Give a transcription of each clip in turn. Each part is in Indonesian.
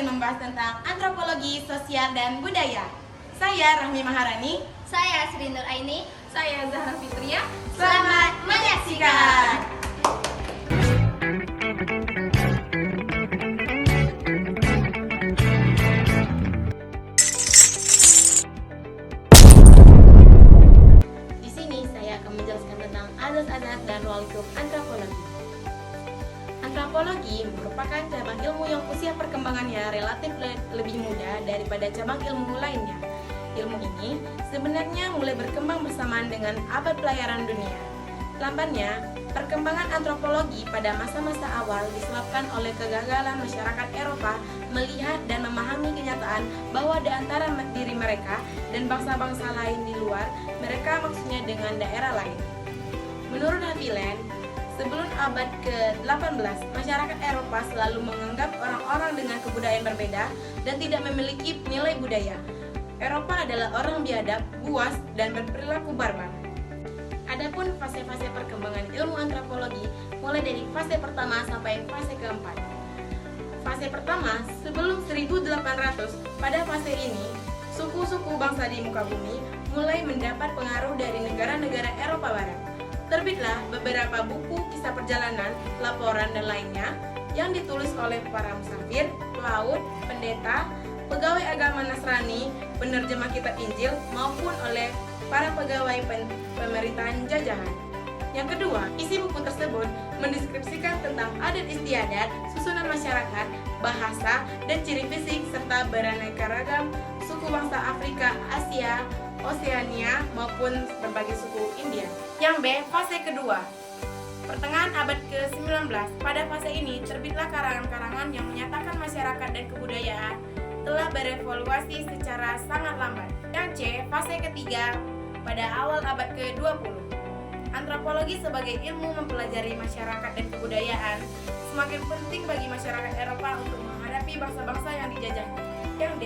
lagi membahas tentang antropologi sosial dan budaya. Saya Rahmi Maharani. Saya Sri Nur Aini. Saya Zahra Fitria. Selamat menyaksikan. Di sini saya akan menjelaskan tentang adat-adat dan ruang lingkup antropologi. Antropologi merupakan cabang ilmu yang usia perkembangannya relatif lebih muda daripada cabang ilmu lainnya. Ilmu ini sebenarnya mulai berkembang bersamaan dengan abad pelayaran dunia. Lambannya, perkembangan antropologi pada masa-masa awal disebabkan oleh kegagalan masyarakat Eropa melihat dan memahami kenyataan bahwa di antara diri mereka dan bangsa-bangsa lain di luar, mereka maksudnya dengan daerah lain. Menurut Haviland, sebelum abad ke-18, masyarakat Eropa selalu menganggap orang-orang dengan kebudayaan berbeda dan tidak memiliki nilai budaya. Eropa adalah orang biadab, buas, dan berperilaku barbar. Adapun fase-fase perkembangan ilmu antropologi mulai dari fase pertama sampai fase keempat. Fase pertama, sebelum 1800, pada fase ini, suku-suku bangsa di muka bumi mulai mendapat pengaruh dari negara-negara Eropa Barat. Terbitlah beberapa buku kisah perjalanan, laporan, dan lainnya yang ditulis oleh para musafir, pelaut, pendeta, pegawai agama Nasrani, penerjemah kitab Injil, maupun oleh para pegawai pemerintahan jajahan. Yang kedua, isi buku tersebut mendeskripsikan tentang adat istiadat, susunan masyarakat, bahasa, dan ciri fisik serta beraneka ragam suku bangsa Afrika, Asia, Oseania, maupun berbagai suku India. Yang B, fase kedua. Pertengahan abad ke-19, pada fase ini terbitlah karangan-karangan yang menyatakan masyarakat dan kebudayaan telah berevolusi secara sangat lambat. Yang C, fase ketiga, pada awal abad ke-20. Antropologi sebagai ilmu mempelajari masyarakat dan kebudayaan semakin penting bagi masyarakat Eropa untuk menghadapi bangsa-bangsa yang dijajahnya. Yang D,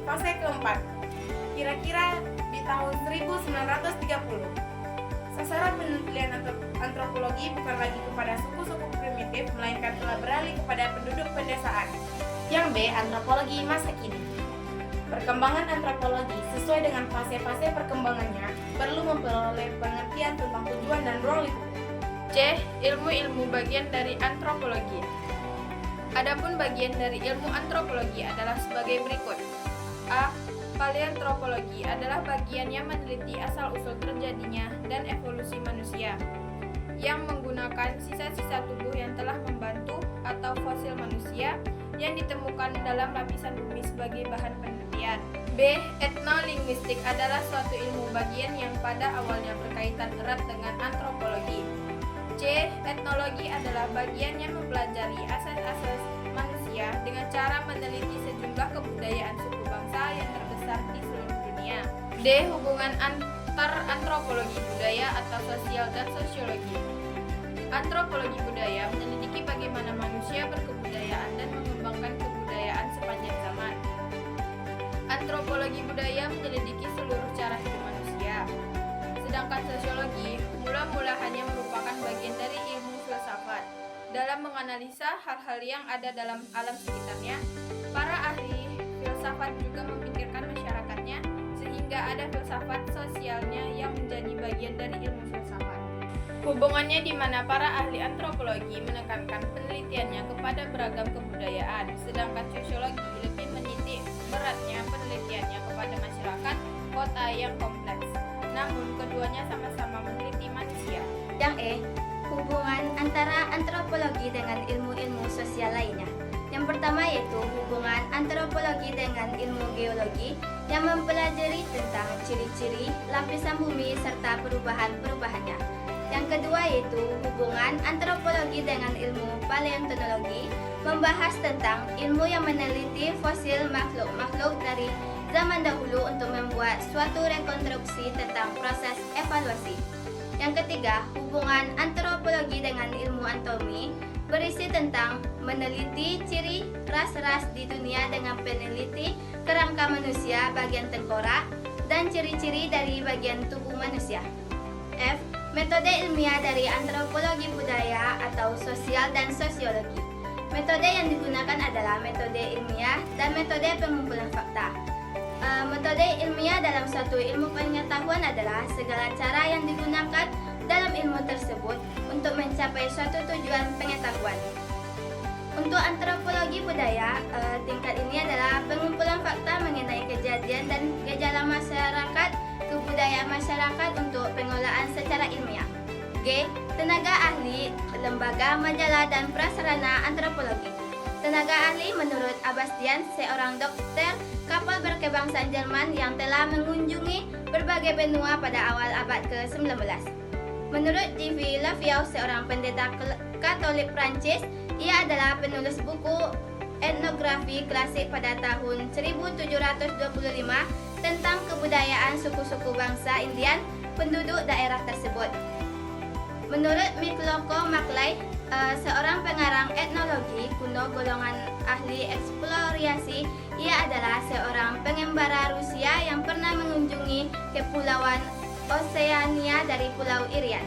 fase keempat, kira-kira di tahun 1930. Sasaran penelitian antropologi bukan lagi kepada suku-suku primitif, melainkan telah beralih kepada penduduk pedesaan. Yang B, antropologi masa kini. Perkembangan antropologi sesuai dengan fase-fase perkembangannya perlu memperoleh pengertian tentang tujuan dan ruang lingkup. C. Ilmu-ilmu bagian dari antropologi. Adapun bagian dari ilmu antropologi adalah sebagai berikut. A. Paleoantropologi adalah bagian yang meneliti asal-usul terjadinya dan evolusi manusia, yang menggunakan sisa-sisa tubuh yang telah membantu atau fosil manusia yang ditemukan dalam lapisan bumi sebagai bahan penelitian. B. Etnolinguistik adalah suatu ilmu bagian yang pada awalnya berkaitan erat dengan antropologi. C. Etnologi adalah bagian yang mempelajari asas-asas manusia dengan cara meneliti sejumlah kebudayaan suku bangsa yang terbesar di seluruh dunia. D. Hubungan antar antropologi budaya atau sosial dan sosiologi. Antropologi budaya menyelidiki bagaimana manusia berkebudayaan dan mengembangkan kebudayaan sepanjang zaman. Antropologi budaya menyelidiki seluruh cara hidup manusia. Sedangkan sosiologi mula-mula hanya merupakan bagian dari ilmu filsafat. Dalam menganalisa hal-hal yang ada dalam alam sekitarnya, para ahli filsafat juga memikirkan masyarakatnya sehingga ada filsafat sosialnya yang menjadi bagian dari ilmu filsafat. Hubungannya di mana para ahli antropologi menekankan penelitiannya kepada beragam kebudayaan, sedangkan sosiologi lebih menitik beratnya penelitiannya kepada masyarakat kota yang kompleks. Namun keduanya sama-sama meneliti manusia. Yang E, hubungan antara antropologi dengan ilmu-ilmu sosial lainnya. Yang pertama yaitu hubungan antropologi dengan ilmu geologi yang mempelajari tentang ciri-ciri lapisan bumi serta perubahan-perubahannya. Yang kedua yaitu hubungan antropologi dengan ilmu paleontologi, membahas tentang ilmu yang meneliti fosil makhluk-makhluk dari zaman dahulu untuk membuat suatu rekonstruksi tentang proses evaluasi. Yang ketiga, hubungan antropologi dengan ilmu anatomi berisi tentang meneliti ciri ras-ras di dunia dengan peneliti kerangka manusia bagian tengkorak dan ciri-ciri dari bagian tubuh manusia. F. Metode ilmiah dari antropologi budaya atau sosial dan sosiologi. Metode yang digunakan adalah metode ilmiah dan metode pengumpulan fakta. Metode ilmiah dalam suatu ilmu pengetahuan adalah segala cara yang digunakan dalam ilmu tersebut untuk mencapai suatu tujuan pengetahuan. Untuk antropologi budaya, tingkat ini adalah pengumpulan fakta mengenai kejadian dan gejala masyarakat, kebudayaan masyarakat untuk pengolahan secara ilmiah. G. Tenaga ahli, lembaga, majalah, dan prasarana antropologi. Tenaga ahli menurut Abastian, seorang dokter kapal berkebangsaan Jerman yang telah mengunjungi berbagai benua pada awal abad ke-19. Menurut G.V. Lafiau, seorang pendeta Katolik Prancis, ia adalah penulis buku etnografi klasik pada tahun 1725 tentang kebudayaan suku-suku bangsa Indian penduduk daerah tersebut. Menurut Mikloko Maklay, seorang pengarang etnologi kuno golongan ahli eksplorasi, ia adalah seorang pengembara Rusia yang pernah mengunjungi kepulauan Oseania dari Pulau Irian.